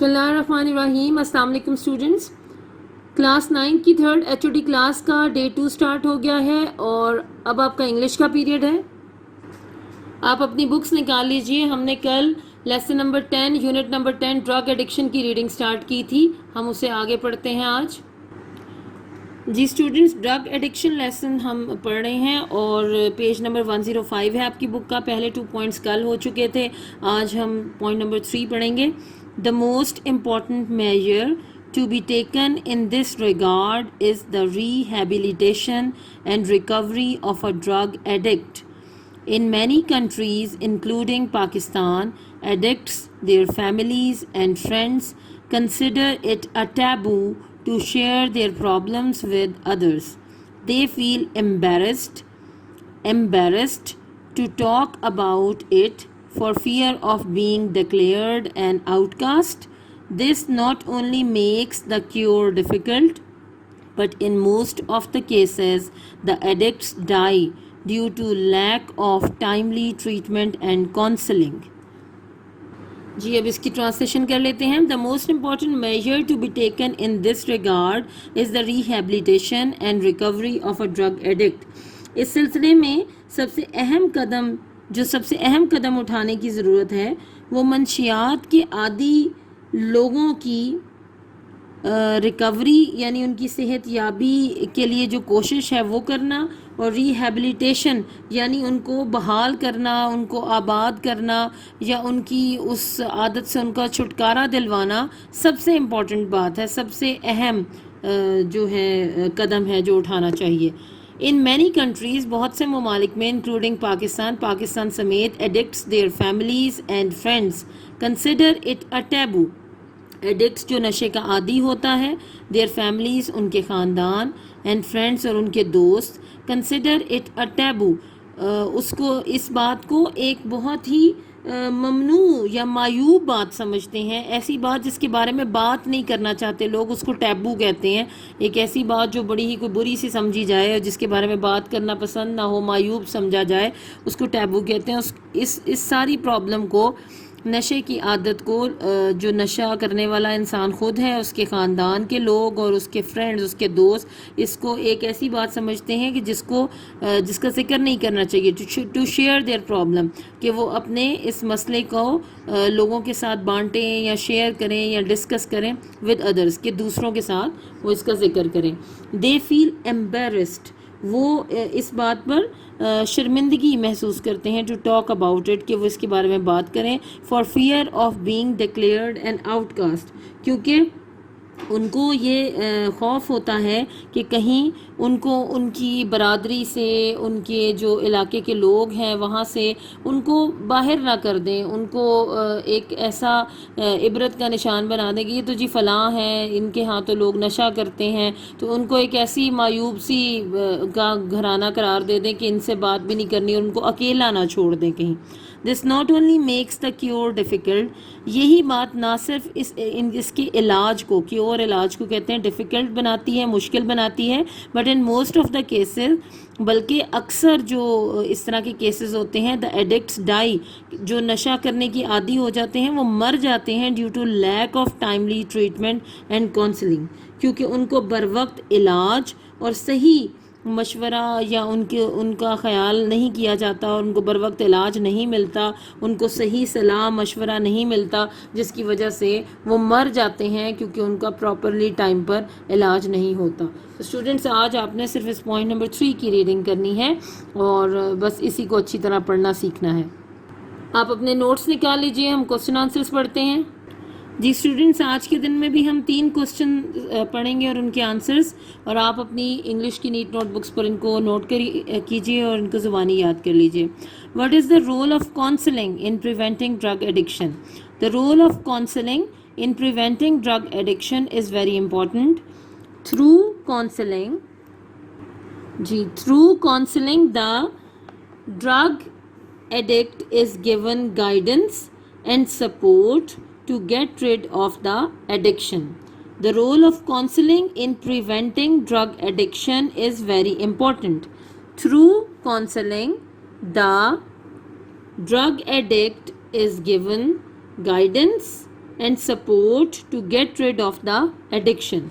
بسم اللہ الرحمن الرحیم. السلام علیکم اسٹوڈنٹس. کلاس 9 کی تھرڈ HOD کلاس کا ڈے 2 سٹارٹ ہو گیا ہے اور اب آپ کا انگلش کا پیریڈ ہے. آپ اپنی بکس نکال لیجئے. ہم نے کل lesson number 10 unit number 10 drug addiction کی ریڈنگ سٹارٹ کی تھی. ہم اسے آگے پڑھتے ہیں آج. جی اسٹوڈنٹس, ڈرگ ایڈکشن لیسن ہم پڑھ رہے ہیں اور پیج نمبر 105 ہے آپ کی بک کا. پہلے 2 پوائنٹس کل ہو چکے تھے, آج ہم پوائنٹ نمبر 3 پڑھیں گے. The most important measure to be taken in this regard is the rehabilitation and recovery of a drug addict. In many countries, including Pakistan, addicts, their families and friends consider it a taboo to share their problems with others. They feel embarrassed to talk about it for fear of being declared an outcast. This not only makes the cure difficult, but in most of the cases, the addicts die due to lack of timely treatment and counseling. جی اب اس کی translation کر لیتے ہیں. The most important measure to be taken in this regard is the rehabilitation and recovery of a drug addict. اس سلسلے میں سب سے اہم قدم اٹھانے کی ضرورت ہے وہ منشیات کے عادی لوگوں کی ریکوری یعنی ان کی صحت یابی کے لیے جو کوشش ہے وہ کرنا, اور ریہیبلیٹیشن یعنی ان کو بحال کرنا, ان کو آباد کرنا یا ان کی اس عادت سے ان کا چھٹکارا دلوانا سب سے امپورٹنٹ بات ہے, سب سے اہم جو ہے قدم ہے جو اٹھانا چاہیے. In many countries, بہت سے ممالک میں including پاکستان سمیت, addicts, their families and friends consider it a taboo. addicts جو نشے کا عادی ہوتا ہے, their families ان کے خاندان, and friends اور ان کے دوست, consider it a taboo اس بات کو ایک بہت ہی ممنوع یا معیوب بات سمجھتے ہیں. ایسی بات جس کے بارے میں بات نہیں کرنا چاہتے لوگ, اس کو ٹیبو کہتے ہیں. ایک ایسی بات جو بڑی ہی کوئی بری سی سمجھی جائے اور جس کے بارے میں بات کرنا پسند نہ ہو, معیوب سمجھا جائے, اس کو ٹیبو کہتے ہیں. اس ساری پرابلم کو, نشے کی عادت کو, جو نشہ کرنے والا انسان خود ہے, اس کے خاندان کے لوگ اور اس کے فرینڈز, اس کے دوست, اس کو ایک ایسی بات سمجھتے ہیں کہ جس کا ذکر نہیں کرنا چاہیے. ٹو شیئر دیئر پرابلم, کہ وہ اپنے اس مسئلے کو لوگوں کے ساتھ بانٹیں یا شیئر کریں یا ڈسکس کریں ود ادرس, کہ دوسروں کے ساتھ وہ اس کا ذکر کریں. دے فیل embarrassed, وہ اس بات پر شرمندگی محسوس کرتے ہیں, ٹو ٹاک اباؤٹ اٹ, کہ وہ اس کے بارے میں بات کریں, for fear of being declared an out cost, کیونکہ ان کو یہ خوف ہوتا ہے کہ کہیں ان کو ان کی برادری سے, ان کے جو علاقے کے لوگ ہیں وہاں سے ان کو باہر نہ کر دیں, ان کو ایک ایسا عبرت کا نشان بنا دیں کہ یہ تو جی فلاں ہیں, ان کے ہاں تو لوگ نشہ کرتے ہیں, تو ان کو ایک ایسی معیوب سی کا گھرانہ قرار دے دیں کہ ان سے بات بھی نہیں کرنی, اور ان کو اکیلا نہ چھوڑ دیں کہیں. This not only makes the cure difficult, یہی بات نہ صرف اس کے علاج کو, کیور علاج کو کہتے ہیں, ڈیفیکلٹ بناتی ہے, مشکل بناتی ہے, but in most of the cases, بلکہ اکثر جو اس طرح کے کیسز ہوتے ہیں, the addicts die, جو نشہ کرنے کی عادی ہو جاتے ہیں وہ مر جاتے ہیں, due to lack of timely treatment and counselling, کیونکہ ان کو بر وقت علاج اور صحیح مشورہ یا ان کا خیال نہیں کیا جاتا, اور ان کو بر وقت علاج نہیں ملتا, ان کو صحیح صلاح مشورہ نہیں ملتا, جس کی وجہ سے وہ مر جاتے ہیں کیونکہ ان کا پراپرلی ٹائم پر علاج نہیں ہوتا. اسٹوڈنٹس, آج آپ نے صرف اس پوائنٹ نمبر 3 کی ریڈنگ کرنی ہے اور بس اسی کو اچھی طرح پڑھنا سیکھنا ہے. آپ اپنے نوٹس نکال لیجئے, ہم کوسچن آنسرز پڑھتے ہیں. جی اسٹوڈنٹس, آج کے دن میں بھی ہم 3 کوسچن پڑھیں گے اور ان کے آنسرز, اور آپ اپنی انگلش کی نیٹ نوٹ بکس پر ان کو نوٹ کیجیے اور ان کو زبانی یاد کر لیجیے. What is the role of counselling in preventing drug addiction? The role of counselling in preventing drug addiction is very important. Through counselling the drug addict is given guidance and support to get rid of the addiction. The role of counseling in preventing drug addiction is very important. Through counseling, the drug addict is given guidance and support to get rid of the addiction.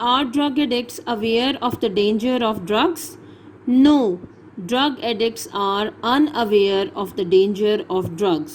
are drug addicts aware of the danger of drugs? No, drug addicts are unaware of the danger of drugs.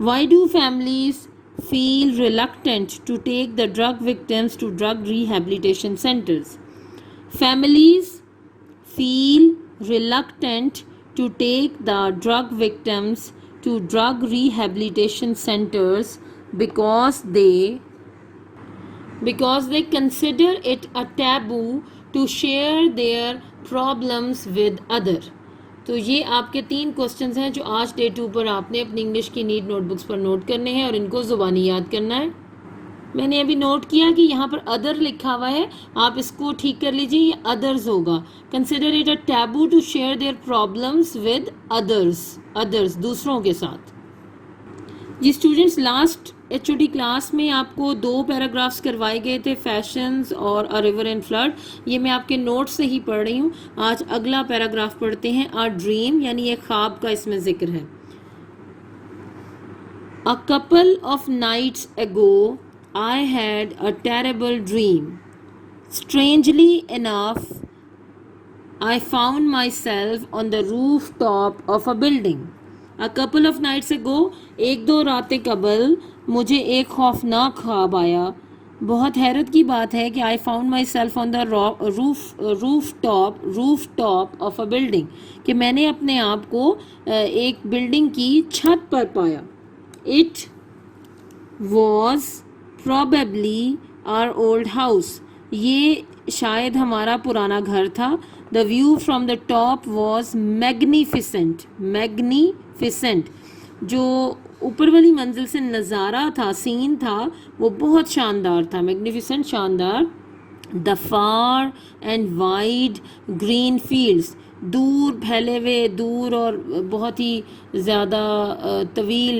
Why do families feel reluctant to take the drug victims to drug rehabilitation centers? Families feel reluctant to take the drug victims to drug rehabilitation centers because they consider it a taboo to share their problems with other. تو یہ آپ کے 3 questions ہیں جو آج day 2 پر آپ نے اپنی انگلش کی نیٹ نوٹ بکس پر نوٹ کرنے ہیں اور ان کو زبانی یاد کرنا ہے. میں نے ابھی نوٹ کیا کہ یہاں پر ادر لکھا ہوا ہے, آپ اس کو ٹھیک کر لیجیے, یہ ادرز ہوگا. Consider it a taboo to share their problems with others, دوسروں کے ساتھ. جی اسٹوڈنٹس, لاسٹ HOD کلاس میں آپ کو 2 پیراگرافس کروائے گئے تھے, فیشنز اور A River and Flood. یہ میں آپ کے نوٹ سے ہی پڑھ رہی ہوں. آج اگلا پیراگراف پڑھتے ہیں. A Dream, یعنی ایک خواب کا اس میں ذکر ہے. A couple of nights ago I had a terrible dream. Strangely enough, I found myself on the rooftop of a building. A couple of nights ago, 1-2 راتیں قبل مجھے ایک خوفناک خواب آیا. بہت حیرت کی بات ہے کہ I found myself on the rooftop of a building, کہ میں نے اپنے آپ کو ایک بلڈنگ کی چھت پر پایا. It was probably our old house. یہ شاید ہمارا پرانا گھر تھا. The view from the top was magnificent. جو اوپر والی منزل سے نظارہ تھا, سین تھا, وہ بہت شاندار تھا. میگنیفیسنٹ, شاندار. The far and wide green fields, دور پھیلے ہوئے, دور اور بہت ہی زیادہ طویل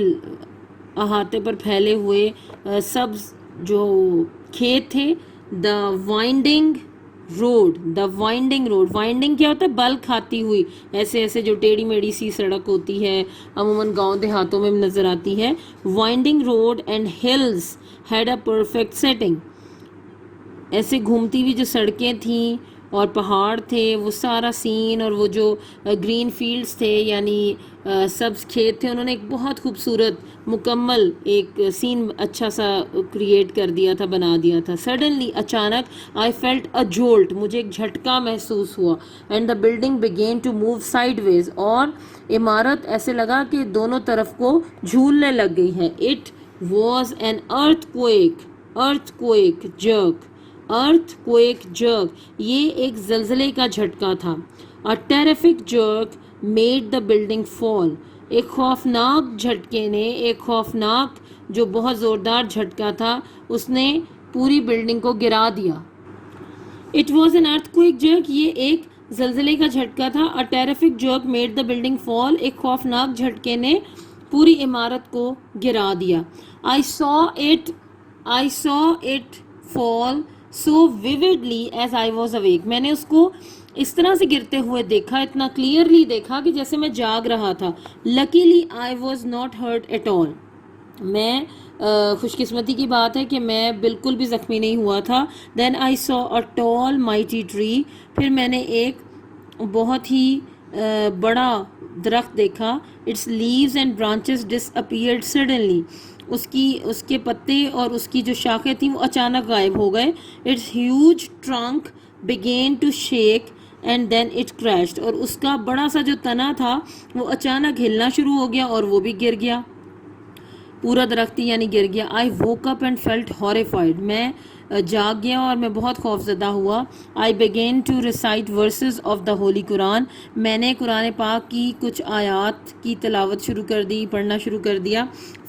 احاطے پر پھیلے ہوئے سبز جو کھیت تھے. The winding روڈ, وائنڈنگ کیا ہوتا ہے؟ بل کھاتی ہوئی, ایسے جو ٹیڑھی میڑھی سی سڑک ہوتی ہے, عموماً گاؤں دیہاتوں میں نظر آتی ہے. Winding road and hills had a perfect setting. ایسے گھومتی ہوئی جو سڑکیں تھیں اور پہاڑ تھے, وہ سارا سین اور وہ جو گرین فیلڈز تھے یعنی سبز کھیت تھے, انہوں نے ایک بہت خوبصورت مکمل ایک سین اچھا سا کریٹ کر دیا تھا, بنا دیا تھا. سڈنلی, اچانک, آئی فیلٹ اے جولٹ, مجھے ایک جھٹکا محسوس ہوا. And the building begin to move sideways, اور عمارت ایسے لگا کہ دونوں طرف کو جھولنے لگ گئی ہے. It was an earth quick jerk, یہ ایک زلزلے کا جھٹکا تھا. A terrific jerk made the building fall. ایک خوفناک جھٹکے نے, ایک خوفناک جو بہت زوردار جھٹکا تھا, اس نے پوری بلڈنگ کو گرا دیا. It was an earthquake jerk, یہ ایک زلزلے کا جھٹکا تھا. A terrific jerk made the building fall. ایک خوفناک جھٹکے نے پوری عمارت کو گرا دیا. I saw it fall so vividly as I was awake. میں نے اس کو اس طرح سے گرتے ہوئے دیکھا, اتنا کلیئرلی دیکھا کہ جیسے میں جاگ رہا تھا. Luckily I was not hurt at all. میں خوش قسمتی کی بات ہے کہ میں بالکل بھی زخمی نہیں ہوا تھا. Then I saw a tall mighty tree. پھر میں نے ایک بہت ہی بڑا درخت دیکھا. Its leaves and branches disappeared suddenly. اس کے پتے اور اس کی جو شاخیں تھیں وہ اچانک غائب ہو گئے. Its huge trunk began to shake and then it crashed. اور اس کا بڑا سا جو تنا تھا وہ اچانک ہلنا شروع ہو گیا اور وہ بھی گر گیا, پورا درخت یعنی گر گیا. I woke up and felt horrified. میں جاگ گیا اور میں بہت خوف زدہ ہوا. I began to recite verses of the Holy Quran. میں نے قرآن پاک کی کچھ آیات کی تلاوت شروع کر دی, پڑھنا شروع کر دیا.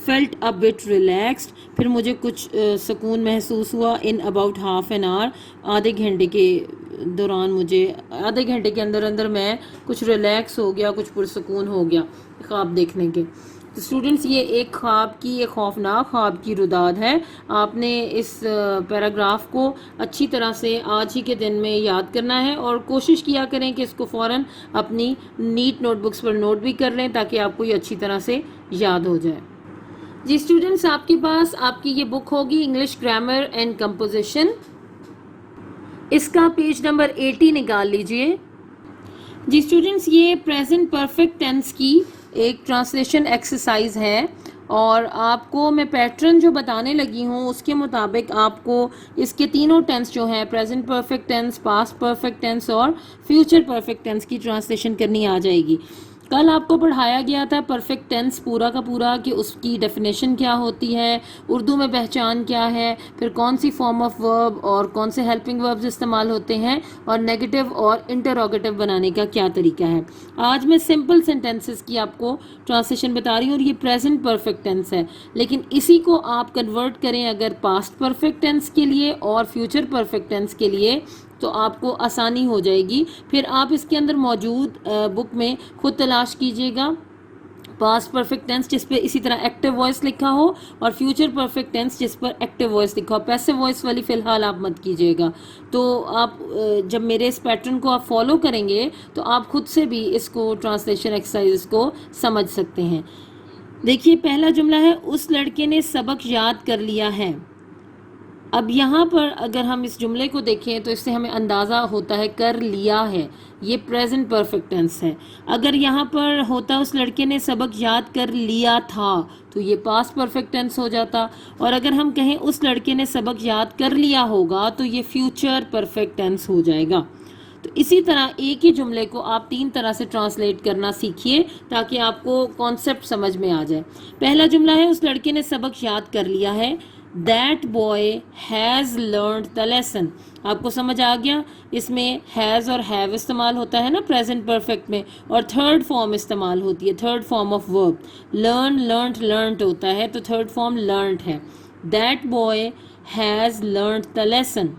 Felt a bit relaxed. پھر مجھے کچھ سکون محسوس ہوا. In about half an hour, آدھے گھنٹے کے دوران مجھے آدھے گھنٹے کے اندر میں کچھ ریلیکس ہو گیا, کچھ پرسکون ہو گیا خواب دیکھنے کے. تو اسٹوڈنٹس, یہ ایک خواب کی, ایک خوفناک خواب کی رداد ہے. آپ نے اس پیراگراف کو اچھی طرح سے آج ہی کے دن میں یاد کرنا ہے اور کوشش کیا کریں کہ اس کو فوراً اپنی نیٹ نوٹ بکس پر نوٹ بھی کر لیں تاکہ آپ کو یہ اچھی طرح سے یاد ہو جائے. جی اسٹوڈنٹس، آپ کے پاس آپ کی یہ بک ہوگی انگلش گرامر اینڈ کمپوزیشن. اس کا پیج نمبر 80 نکال لیجئے. جی اسٹوڈنٹس، یہ پریزنٹ پرفیکٹ ٹینس کی ایک ٹرانسلیشن ایکسرسائز ہے، اور آپ کو میں پیٹرن جو بتانے لگی ہوں اس کے مطابق آپ کو اس کے تینوں ٹینس جو ہیں، present perfect tense, past perfect tense اور فیوچر پرفیکٹ ٹینس کی ٹرانسلیشن کرنی آ جائے گی. کل آپ کو پڑھایا گیا تھا پرفیکٹ ٹینس پورا کا پورا، کہ اس کی ڈیفینیشن کیا ہوتی ہے، اردو میں پہچان کیا ہے، پھر کون سی فارم آف ورب اور کون سے ہیلپنگ وربز استعمال ہوتے ہیں، اور نیگیٹو اور انٹروگیٹو بنانے کا کیا طریقہ ہے. آج میں سمپل سینٹینسز کی آپ کو ٹرانسلیشن بتا رہی ہوں، اور یہ پریزنٹ پرفیکٹ ٹینس ہے، لیکن اسی کو آپ کنورٹ کریں اگر پاسٹ پرفیکٹ ٹینس کے لیے اور فیوچر پرفیکٹ ٹینس کے لیے تو آپ کو آسانی ہو جائے گی. پھر آپ اس کے اندر موجود بک میں خود تلاش کیجئے گا پاسٹ پرفیکٹ ٹینس جس پہ اسی طرح ایکٹیو وائس لکھا ہو، اور فیوچر پرفیکٹ ٹینس جس پر ایکٹیو وائس لکھا ہو. پیسو وائس والی فی الحال آپ مت کیجئے گا. تو آپ جب میرے اس پیٹرن کو آپ فالو کریں گے تو آپ خود سے بھی اس کو ٹرانسلیشن ایکسرسائز کو سمجھ سکتے ہیں. دیکھیے پہلا جملہ ہے، اس لڑکے نے سبق یاد کر لیا ہے. اب یہاں پر اگر ہم اس جملے کو دیکھیں تو اس سے ہمیں اندازہ ہوتا ہے کر لیا ہے، یہ پریزنٹ پرفیکٹ ٹینس ہے. اگر یہاں پر ہوتا اس لڑکے نے سبق یاد کر لیا تھا تو یہ پاسٹ پرفیکٹ ٹینس ہو جاتا، اور اگر ہم کہیں اس لڑکے نے سبق یاد کر لیا ہوگا تو یہ فیوچر پرفیکٹ ٹینس ہو جائے گا. تو اسی طرح ایک ہی جملے کو آپ 3 طرح سے ٹرانسلیٹ کرنا سیکھیے تاکہ آپ کو کانسیپٹ سمجھ میں آ جائے. پہلا جملہ ہے، اس لڑکے نے سبق یاد کر لیا ہے. That boy has learned the lesson. آپ کو سمجھ آ گیا، اس میں has اور have استعمال ہوتا ہے نا پریزنٹ پرفیکٹ میں، اور تھرڈ فارم استعمال ہوتی ہے، third form of verb. learn learnt learnt ہوتا ہے تو تھرڈ فارم learnt ہے. That boy has learned the lesson.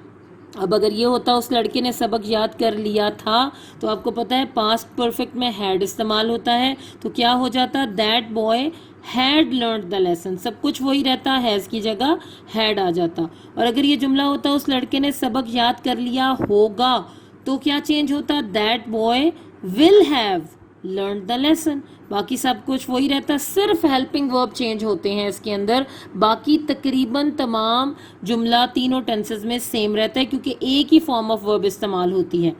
اب اگر یہ ہوتا اس لڑکے نے سبق یاد کر لیا تھا تو آپ کو پتہ ہے پاسٹ پرفیکٹ میں had استعمال ہوتا ہے، تو کیا ہو جاتا that boy had learned the lesson. سب کچھ وہی رہتا، has کی جگہ had آ جاتا. اور اگر یہ جملہ ہوتا اس لڑکے نے سبق یاد کر لیا ہوگا تو کیا چینج ہوتا that boy will have learned the lesson. باقی سب کچھ وہی رہتا، صرف ہیلپنگ ورب چینج ہوتے ہیں اس کے اندر، باقی تقریباً تمام جملہ تینوں ٹینسز میں سیم رہتا ہے کیونکہ ایک ہی فارم آف ورب استعمال ہوتی ہے.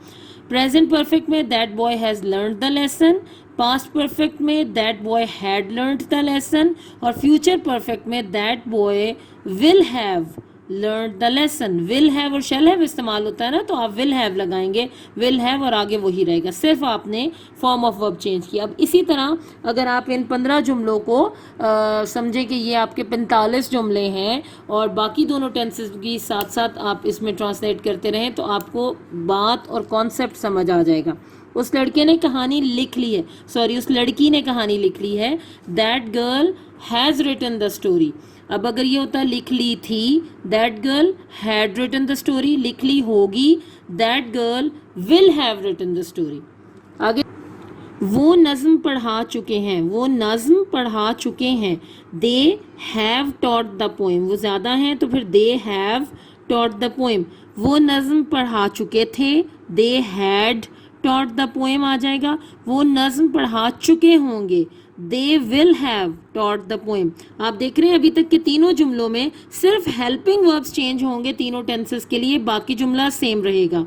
پریزنٹ پرفیکٹ میں that boy has learned the lesson، past perfect میں that boy had learned the lesson، اور فیوچر پرفیکٹ میں that boy will have learned the lesson. will have اور shall have استعمال ہوتا ہے نا، تو آپ will have لگائیں گے، will have اور آگے وہی رہے گا، صرف آپ نے فارم آف ورب چینج کیا. اب اسی طرح اگر آپ ان 15 جملوں کو سمجھیں کہ یہ آپ کے 45 جملے ہیں اور باقی دونوں ٹینسز کی ساتھ ساتھ آپ اس میں ٹرانسلیٹ کرتے رہیں تو آپ کو بات اور کانسیپٹ سمجھ آ جائے گا. اس لڑکے نے کہانی لکھ لی ہے، اس لڑکی نے کہانی لکھ لی ہے. That girl has written the story. اب اگر یہ ہوتا لکھ لی تھی that girl had written the story، لکھ لی ہوگی that girl will have written the story. آگے وہ نظم پڑھا چکے ہیں، وہ نظم پڑھا چکے ہیں. they have taught the poem، وہ زیادہ ہیں تو پھر they have taught the poem. وہ نظم پڑھا چکے تھے they had taught the poem آ جائے گا. وہ نظم پڑھا چکے ہوں گے they will have taught the poem. آپ دیکھ رہے ہیں ابھی تک کہ تینوں جملوں میں صرف ہیلپنگ وربس چینج ہوں گے تینوں ٹینسز کے لیے، باقی جملہ سیم رہے گا.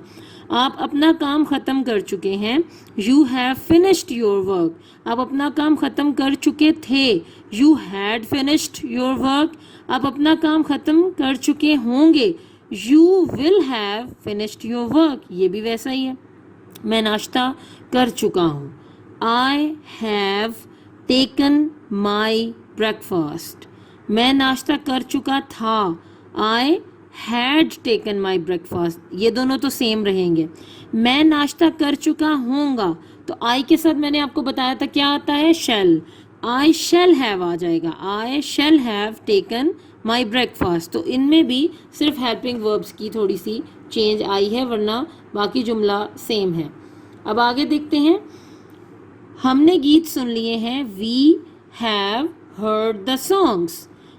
آپ اپنا کام ختم کر چکے ہیں you have finished your work. آپ اپنا کام ختم کر چکے تھے you had finished your work. آپ اپنا کام ختم کر چکے ہوں گے you will have finished your work. یہ بھی ویسا ہی ہے. میں ناشتہ کر چکا ہوں I have taken my breakfast. میں ناشتہ کر چکا تھا I had taken my breakfast. یہ دونوں تو سیم رہیں گے. میں ناشتہ کر چکا ہوں گا تو I کے ساتھ میں نے آپ کو بتایا تھا کیا آتا ہے shall. I shall have آ جائے گا. I shall have taken my breakfast. تو ان میں بھی صرف ہیلپنگ وربس کی تھوڑی سی چینج آئی ہے ورنہ باقی جملہ سیم ہے. اب آگے دیکھتے ہیں. ہم نے گیت سن لیے ہیں we have heard the songs.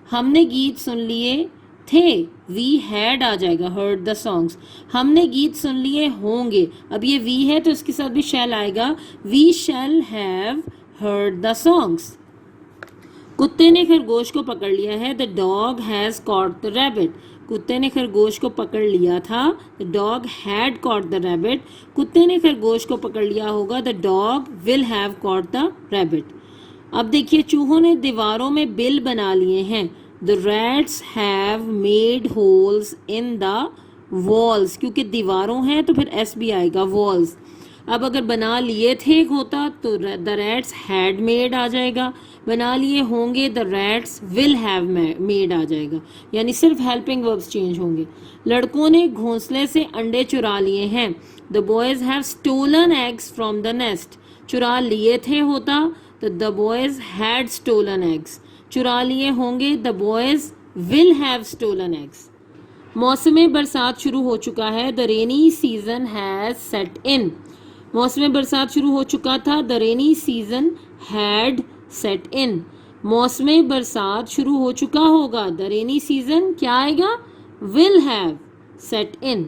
ہم نے گیت سن لیے تھے we had آ جائے گا heard the songs. ہم نے گیت سن لیے ہوں گے، اب یہ we ہے تو اس کے ساتھ بھی shall آئے گا we shall have heard the songs. کتے نے خرگوش کو پکڑ لیا ہے. The dog has caught the rabbit. کتے نے خرگوش کو پکڑ لیا تھا. The dog had caught the rabbit. کتے نے خرگوش کو پکڑ لیا ہوگا. The dog will have caught the rabbit. اب دیکھیے چوہوں نے دیواروں میں بل بنا لیے ہیں. The rats have made holes in the walls. کیونکہ دیواروں ہیں تو پھر ایس بھی آئے گا, walls. اب اگر بنا لیے تھے ہوتا تو the rats had made آ جائے گا, بنا لیے ہوں گے the rats will have made آ جائے گا, یعنی صرف helping verbs چینج ہوں گے. لڑکوں نے گھونسلے سے انڈے چرا لیے ہیں. The boys have stolen eggs from the nest. چرا لیے تھے ہوتا تو the boys had stolen eggs. چرا لیے ہوں گے the boys will have stolen eggs. موسم برسات شروع ہو چکا ہے. The rainy season has set in. موسم برسات شروع ہو چکا تھا. The rainy season had set in. موسم برسات شروع ہو چکا ہوگا. The rainy season کیا آئے گا, will have set in.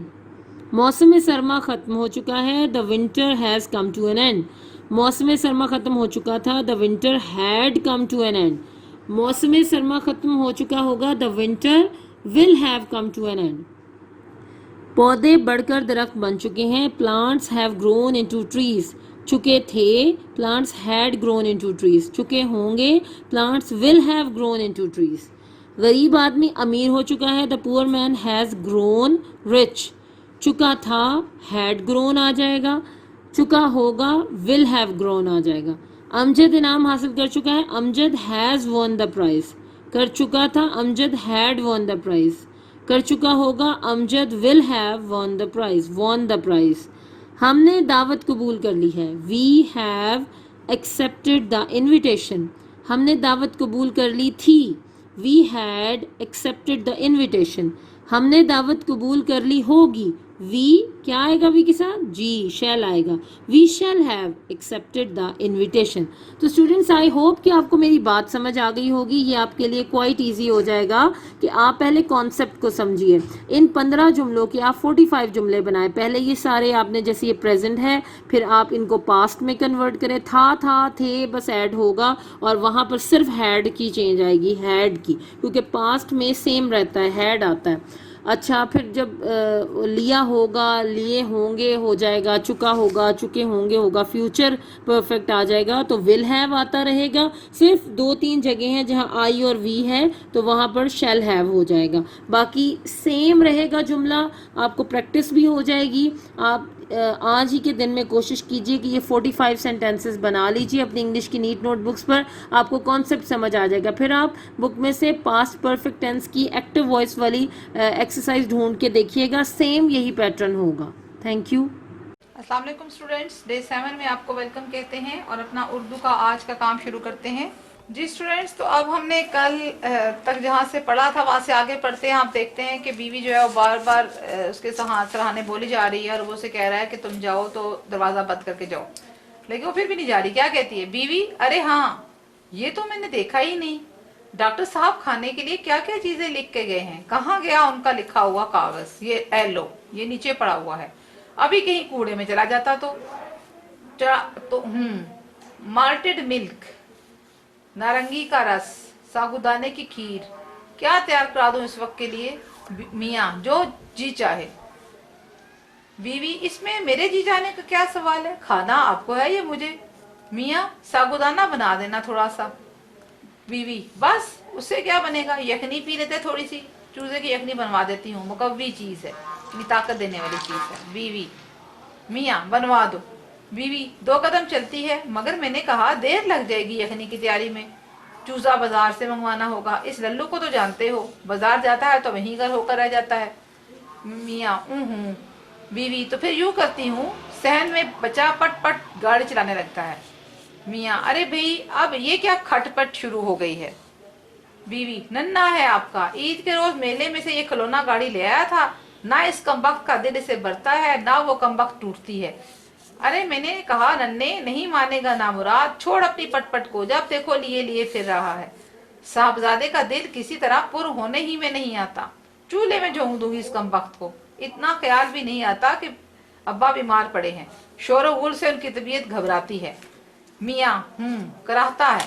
موسم سرما ختم ہو چکا ہے. The winter has come to an end. موسم سرما ختم ہو چکا تھا. The winter had come to an end. موسم سرما ختم ہو چکا ہوگا. The winter will have come to an end. پودے بڑھ کر درخت بن چکے ہیں. Plants have grown into trees. چکے تھے plants had grown into trees. چکے ہوں گے plants will have grown into trees. غریب آدمی امیر ہو چکا ہے. The poor man has grown rich. چکا تھا had grown آ جائے گا, چکا ہوگا will have grown آ جائے گا. امجد انعام حاصل کر چکا ہے. امجد has won the prize. کر چکا تھا امجد had won the prize. کر چکا ہوگا امجد will have won the prize. won the prize. ہم نے دعوت قبول کر لی ہے. We have accepted the invitation. ہم نے دعوت قبول کر لی تھی. We had accepted the invitation. ہم نے دعوت قبول کر لی ہوگی. We کیا آئے گا we کے ساتھ, جی shall آئے گا. We shall have accepted the invitation. تو اسٹوڈینٹس آئی ہوپ کہ آپ کو میری بات سمجھ آ گئی ہوگی. یہ آپ کے لیے کوائٹ ایزی ہو جائے گا کہ آپ پہلے کانسیپٹ کو سمجھیے. ان 15 جملوں کے آپ 45 جملے بنائیں. پہلے یہ سارے آپ نے, جیسے یہ پریزنٹ ہے, پھر آپ ان کو پاسٹ میں کنورٹ کریں. تھا تھے بس ایڈ ہوگا اور وہاں پر صرف ہیڈ کی چینج آئے گی, ہیڈ کی, کیونکہ پاسٹ میں سیم رہتا ہے, ہیڈ آتا ہے. اچھا پھر جب لیا ہوگا, لیے ہوں گے ہو جائے گا, چکا ہوگا, چکے ہوں گے ہوگا, فیوچر پرفیکٹ آ جائے گا تو ول ہیو آتا رہے گا. صرف 2-3 جگہ ہیں جہاں آئی اور وی ہے تو وہاں پر شیل ہیو ہو جائے گا. باقی سیم رہے گا جملہ. آپ کو پریکٹس بھی ہو جائے گی. آپ آج ہی کے دن میں کوشش کیجئے کہ یہ 45 سینٹینسز بنا لیجئے اپنی انگلش کی نیٹ نوٹ بکس پر. آپ کو کانسیپٹ سمجھ آ جائے گا. پھر آپ بک میں سے پاسٹ پرفیکٹ ٹینس کی ایکٹیو وائس والی ایکسرسائز ڈھونڈ کے دیکھیے گا. سیم یہی پیٹرن ہوگا. Thank you. السلام علیکم اسٹوڈینٹس. ڈے 7 میں آپ کو ویلکم کہتے ہیں اور اپنا اردو کا آج کا کام شروع کرتے ہیں. جی اسٹوڈینٹس, تو اب ہم نے کل تک جہاں سے پڑھا تھا وہاں سے آگے پڑھتے ہیں. آپ دیکھتے ہیں کہ بیوی جو ہے وہ بار بار اس کے سراہنے بولی جا رہی ہے اور وہ اسے کہہ رہا ہے کہ تم جاؤ تو دروازہ بند کر کے جاؤ, لیکن وہ پھر بھی نہیں جا رہی. کیا کہتی ہے بیوی, ارے ہاں یہ تو میں نے دیکھا ہی نہیں, ڈاکٹر صاحب کھانے کے لیے کیا کیا چیزیں لکھ کے گئے ہیں, کہاں گیا ان کا لکھا ہوا کاغذ, یہ اے لو یہ نیچے پڑا ہوا ہے, ابھی کہیں کوڑے میں چلا جاتا تو مالٹڈ ملک, نارنگی کا رس, ساگودانے کی کھیر, کیا تیار کرا دوں اس وقت کے لیے, میاں جو جی چاہے. بیوی, اس میں میرے جی جانے کا کیا سوال ہے, کھانا آپ کو ہے یہ مجھے. میاں, ساگودانہ بنا دینا تھوڑا سا. بیوی, بس اس سے کیا بنے گا, یخنی پی لیتے تھوڑی سی, چوزے کی یخنی بنوا دیتی ہوں, مقوی چیز ہے, طاقت دینے والی چیز ہے. بیوی, میاں بنوا دو. بیوی 2 قدم چلتی ہے, مگر میں نے کہا دیر لگ جائے گی یخنی کی تیاری میں, چوزا بازار سے منگوانا ہوگا. اس للو کو تو جانتے ہو, بازار جاتا ہے تو وہیں گھر ہو کر رہ جاتا ہے. میاں بیوی, تو پھر یوں کرتی ہوں, صحن میں بچہ پٹ پٹ گاڑی چلانے لگتا ہے. میاں, ارے بھئی اب یہ کیا کھٹ پٹ شروع ہو گئی ہے. بیوی, ننھا ہے آپ کا, عید کے روز میلے میں سے یہ کھلونا گاڑی لے آیا تھا, نہ اس کمبخت کا دل اسے بھرتا ہے نہ وہ کمبخت ٹوٹتی ہے. ارے میں نے کہا ننھے, نہیں مانے گا نا مراد, چھوڑ اپنی پٹ پٹ کو, جب دیکھو لیے پھر رہا ہے. صاحبزادے کا دل کسی طرح پر ہونے ہی میں نہیں آتا, چولہے میں جھونک دوں گی اس کمبخت کو. اتنا خیال بھی نہیں آتا کہ ابا بیمار پڑے ہیں, شور و غل سے ان کی طبیعت گھبراتی ہے. میاں, کراہتا ہے.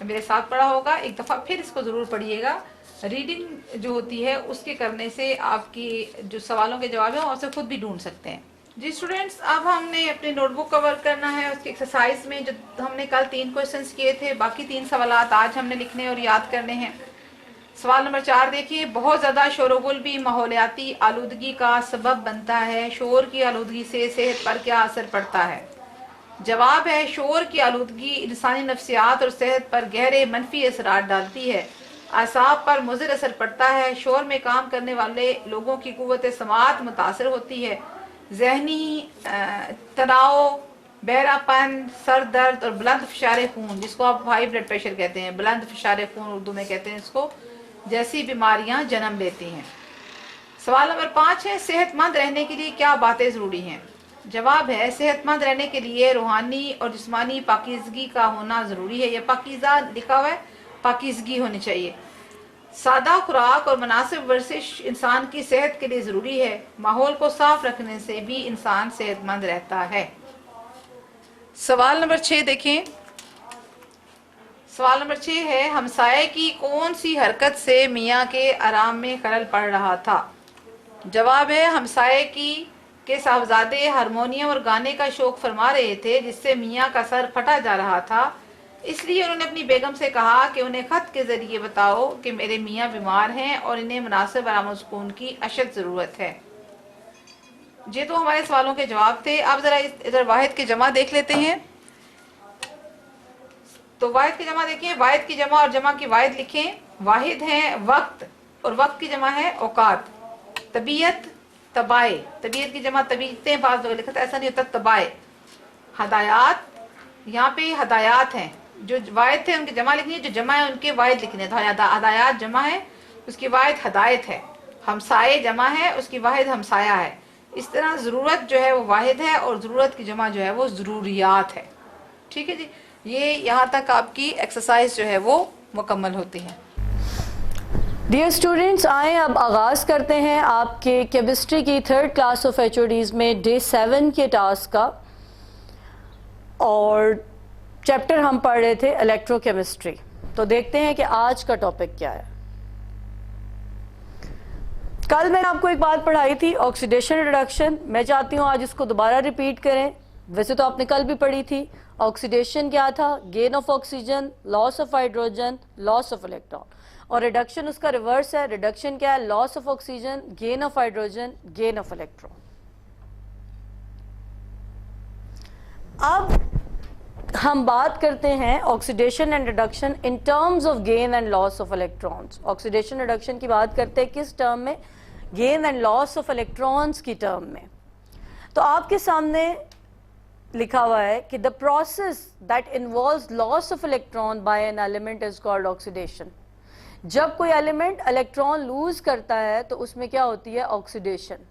میرے ساتھ پڑھا ہوگا، ایک دفعہ پھر اس کو ضرور پڑھیے گا. ریڈنگ جو ہوتی ہے اس کے کرنے سے آپ کی جو سوالوں کے جواب ہیں وہ آپ سے خود بھی ڈھونڈ سکتے ہیں. جی اسٹوڈینٹس، اب ہم نے اپنی نوٹ بک کا ورک کرنا ہے. اس کی ایکسرسائز میں جو ہم نے کل 3 کویشچنس کیے تھے، باقی 3 سوالات آج ہم نے لکھنے اور یاد کرنے ہیں. سوال نمبر 4 دیکھیے، بہت زیادہ شور و غل بھی ماحولیاتی آلودگی کا سبب بنتا ہے. شور کی آلودگی سے صحت پر کیا اثر پڑتا ہے؟ جواب ہے، شور کی آلودگی انسانی نفسیات اور صحت پر گہرے منفی اثرات ڈالتی ہے. اعصاب پر مضر اثر پڑتا ہے. شور میں کام کرنے والے لوگوں کی قوت سماعت متاثر ہوتی ہے. ذہنی تناؤ، بہرا پن، سر درد اور بلند فشار خون، جس کو آپ ہائی بلڈ پریشر کہتے ہیں، بلند فشار خون اردو میں کہتے ہیں اس کو، جیسی بیماریاں جنم لیتی ہیں. سوال نمبر 5 ہے، صحت مند رہنے کے لیے کیا باتیں ضروری ہیں؟ جواب ہے، صحت مند رہنے کے لیے روحانی اور جسمانی پاکیزگی کا ہونا ضروری ہے. یہ پاکیزہ لکھا ہوا ہے، پاکیزگی ہونی چاہیے. سادہ خوراک اور مناسب ورزش انسان کی صحت کے لیے ضروری ہے. ماحول کو صاف رکھنے سے بھی انسان صحت مند رہتا ہے. سوال نمبر 6 دیکھیں. سوال نمبر 6 ہے، ہمسائے کی کون سی حرکت سے میاں کے آرام میں خلل پڑ رہا تھا؟ جواب ہے، ہمسائے کے صاحبزادے ہارمونیم اور گانے کا شوق فرما رہے تھے، جس سے میاں کا سر پھٹا جا رہا تھا. اس لیے انہوں نے اپنی بیگم سے کہا کہ انہیں خط کے ذریعے بتاؤ کہ میرے میاں بیمار ہیں اور انہیں مناسب آرام و سکون کی اشد ضرورت ہے. یہ تو ہمارے سوالوں کے جواب تھے. آپ ذرا ادھر واحد کی جمع دیکھ لیتے ہیں. تو واحد کی جمع دیکھیں، واحد کی جمع اور جمع کی واحد لکھیں. واحد ہیں وقت اور وقت کی جمع ہے اوقات. طبیعت، طبائع، طبیعت کی جمع طبیعتیں، بعض لوگ لکھتے ہیں ایسا نہیں ہوتا، طبائع. ہدایات، یہاں پہ ہدایات ہیں. جو واحد تھے ان کی جمع لکھنی ہے، جو جمع ہے ان کے واحد لکھنے ہیں. ہدایات جمع ہے، اس کی واحد ہدایت ہے. ہمسائے جمع ہے، اس کی واحد ہمسایہ ہے. اس طرح ضرورت جو ہے وہ واحد ہے اور ضرورت کی جمع جو ہے وہ ضروریات ہے. ٹھیک ہے جی، یہ یہاں تک آپ کی ایکسرسائز جو ہے وہ مکمل ہوتی ہے. ڈیئر اسٹوڈینٹس، آئیں اب آغاز کرتے ہیں آپ کے کیمسٹری کی 3rd کلاس آف HODs میں ڈے 7 کے ٹاسک کا. اور چیپٹر ہم پڑھ رہے تھے الیکٹرو کیمسٹری. تو دیکھتے ہیں کہ آج کا ٹاپک کیا ہے. کل میں نے آپ کو ایک بات پڑھائی تھی، آکسیڈیشن ریڈکشن. میں چاہتی ہوں آج اس کو دوبارہ ریپیٹ کریں. ویسے تو آپ نے کل بھی پڑھی تھی. آکسیڈیشن کیا تھا؟ Gain of oxygen, loss of hydrogen, loss of electron. اور ریڈکشن اس کا ریورس ہے. ریڈکشن کیا ہے؟ Loss of oxygen, gain of hydrogen, gain of electron. اب ہم بات کرتے ہیں oxidation and reduction in terms of gain and loss of electrons. Oxidation reduction کی بات کرتے ہیں کس ٹرم میں؟ Gain and loss of electrons کی ٹرم میں. تو آپ کے سامنے لکھا ہوا ہے کہ the process that involves loss of electron by an element is called oxidation. جب کوئی ایلیمنٹ الیکٹران لوز کرتا ہے تو اس میں کیا ہوتی ہے؟ آکسیڈیشن.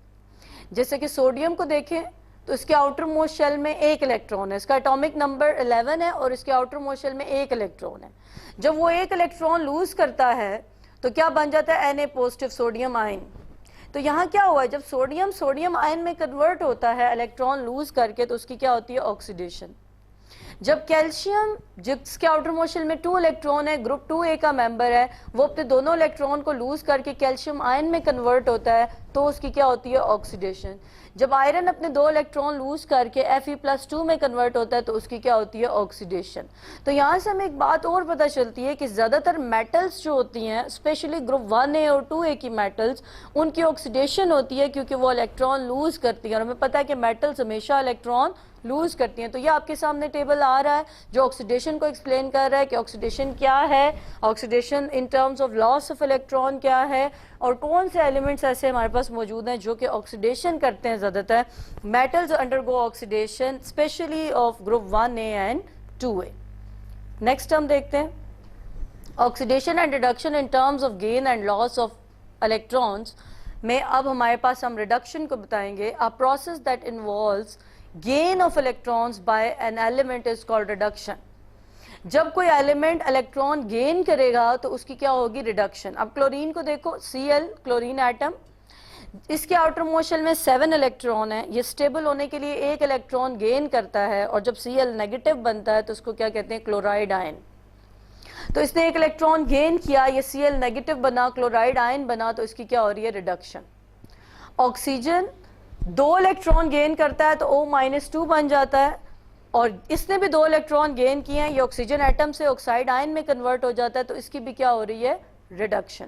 جیسے کہ سوڈیم کو دیکھیں تو اس کے آؤٹر موسٹ شیل میں 1 الیکٹران ہے. اس کا اٹامک نمبر 11 ہے اور اس کے آؤٹر موسٹ شیل میں 1 الیکٹران ہے. جب وہ 1 الیکٹران لوز کرتا ہے تو کیا بن جاتا ہے؟ Na پوزیٹیو سوڈیم آئن. تو یہاں کیا ہوا ہے؟ جب سوڈیم آئن میں کنورٹ ہوتا ہے الیکٹران لوز کر کے تو اس کی کیا ہوتی ہے؟ آکسیڈیشن. جب کیلشیم جس کے آؤٹر موسٹ شیل میں 2 الیکٹران ہے، گروپ 2A کا ممبر ہے، وہ اپنے دونوں الیکٹران کو لوز کر کے کیلشیم آئن میں کنورٹ ہوتا ہے تو اس کی کیا ہوتی ہے؟ آکسیڈیشن. جب آئرن اپنے 2 الیکٹران لوز کر کے Fe+2 میں کنورٹ ہوتا ہے تو اس کی کیا ہوتی ہے؟ آکسیڈیشن. تو یہاں سے ہمیں ایک بات اور پتہ چلتی ہے کہ زیادہ تر میٹلز جو ہوتی ہیں، اسپیشلی گروپ 1A اور 2A کی میٹلز، ان کی آکسیڈیشن ہوتی ہے کیونکہ وہ الیکٹران لوز کرتی ہیں. اور ہمیں پتہ ہے کہ میٹلز ہمیشہ الیکٹران لوز کرتی ہیں. تو یہ آپ کے سامنے ٹیبل آ رہا ہے جو آکسیڈیشن کو ایکسپلین کر رہا ہے کہ آکسیڈیشن کیا ہے، oxidation in terms of loss of electron کیا ہے، اور کون سے ایلیمنٹس ایسے ہمارے پاس موجود ہیں جو کہ آکسیڈیشن کرتے ہیں. زیادہ تر metals undergo oxidation specially of group 1A and 2A. Next ہم دیکھتے ہیں oxidation and reduction in terms of gain and loss of electrons میں. اب ہمارے پاس ہم ریڈکشن کو بتائیں گے. A process that involves gain of electrons by an element is called reduction. جب کوئی ایلیمنٹ الیکٹران گین کرے گا تو اس کی کیا ہوگی؟ ریڈکشن. اب کلورین کو دیکھو، Cl کلورین ایٹم، اس کے آؤٹر موسٹ شیل میں 7 الیکٹران ہیں. یہ سٹیبل ہونے کے لیے 1 الیکٹران گین کرتا ہے اور جب Cl نیگیٹو بنتا ہے تو اس کو کیا کہتے ہیں؟ کلورائڈ آئن. تو اس نے ایک الیکٹران گین کیا, یہ Cl نیگیٹو بنا, کلورائڈ آئن بنا, تو اس کی کیا ہو رہی ہے, ریڈکشن. آکسیجن 2 الیکٹران گین کرتا ہے تو O-2 بن جاتا ہے, اور اس نے بھی 2 الیکٹران گین کیے ہیں, یہ آکسیجن ایٹم سے آکسائڈ آئن میں کنورٹ ہو جاتا ہے, تو اس کی بھی کیا ہو رہی ہے, ریڈکشن.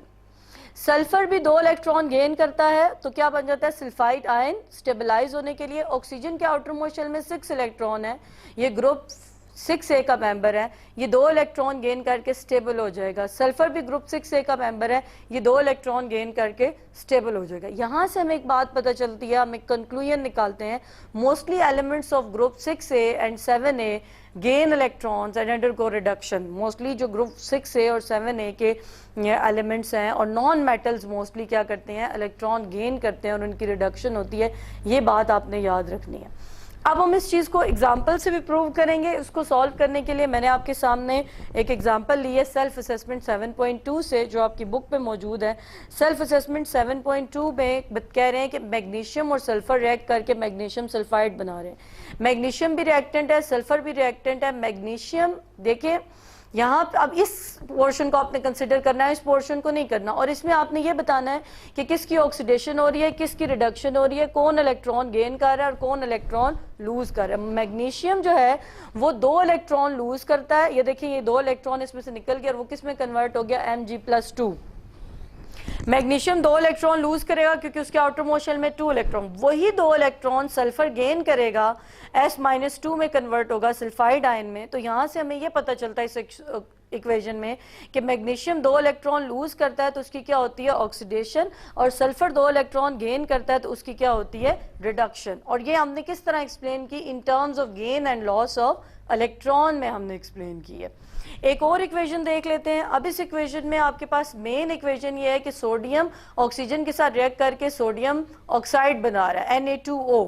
سلفر بھی 2 الیکٹران گین کرتا ہے تو کیا بن جاتا ہے, سلفائڈ آئن. اسٹیبلائز ہونے کے لیے آکسیجن کے آؤٹر موسٹ شیل میں 6 الیکٹران ہے, یہ گروپ 6A کا ممبر ہے, یہ 2 الیکٹران گین کر کے سٹیبل ہو جائے گا. سلفر بھی گروپ 6A کا ممبر ہے, یہ 2 الیکٹران گین کر کے سٹیبل ہو جائے گا. یہاں سے ہمیں ایک بات پتہ چلتی ہے, ہم ایک کنکلوژن نکالتے ہیں, mostly elements of group 6A and 7A gain electrons and undergo reduction. Mostly جو گروپ 6A اور 7A کے ایلیمنٹس ہیں اور نان میٹلز موسٹلی کیا کرتے ہیں, الیکٹران گین کرتے ہیں اور ان کی ریڈکشن ہوتی ہے. یہ بات آپ نے یاد رکھنی ہے. اب ہم اس چیز کو ایگزامپل سے بھی پروو کریں گے. اس کو سالو کرنے کے لیے میں نے آپ کے سامنے ایک ایگزامپل لی ہے سیلف اسیسمنٹ 7.2 سے, جو آپ کی بک پہ موجود ہے. سیلف اسیسمنٹ 7.2 میں کہہ رہے ہیں کہ میگنیشیم اور سلفر ریئیکٹ کر کے میگنیشیم سلفائڈ بنا رہے ہیں. میگنیشیم بھی ریئیکٹنٹ ہے, سلفر بھی ریئیکٹنٹ ہے. میگنیشیم دیکھیں یہاں اب اس پورشن کو آپ نے کنسیڈر کرنا ہے, اس پورشن کو نہیں کرنا, اور اس میں آپ نے یہ بتانا ہے کہ کس کی آکسیڈیشن ہو رہی ہے, کس کی ریڈکشن ہو رہی ہے, کون الیکٹران گین کر رہا ہے اور کون الیکٹران لوز کر رہا ہے. میگنیشیم جو ہے وہ 2 الیکٹران لوز کرتا ہے, یہ دیکھیں یہ 2 الیکٹران اس میں سے نکل گیا اور وہ کس میں کنورٹ ہو گیا, Mg+2. میگنیشیم 2 الیکٹران لوز کرے گا کیونکہ اس کے آؤٹر موسٹ شیل میں 2 الیکٹران, وہی 2 الیکٹران سلفر گین کرے گا, S-2 میں کنورٹ ہوگا سلفائڈ آئن میں. تو یہاں سے ہمیں یہ پتہ چلتا ہے اس ایکویژن میں کہ میگنیشیم 2 الیکٹران لوز کرتا ہے تو اس کی کیا ہوتی ہے, آکسیڈیشن, اور سلفر 2 الیکٹران گین کرتا ہے تو اس کی کیا ہوتی ہے, ریڈکشن. اور یہ ہم نے کس طرح ایکسپلین کی, in terms of gain and loss of electron میں ہم نے ایکسپلین کی ہے. ایک اور ایکویژن دیکھ لیتے ہیں. اب اس ایکویژن میں آپ کے پاس مین ایکویژن یہ ہے کہ سوڈیم آکسیجن کے ساتھ ریئیکٹ کر کے سوڈیم آکسائڈ بنا رہا ہے, Na2O,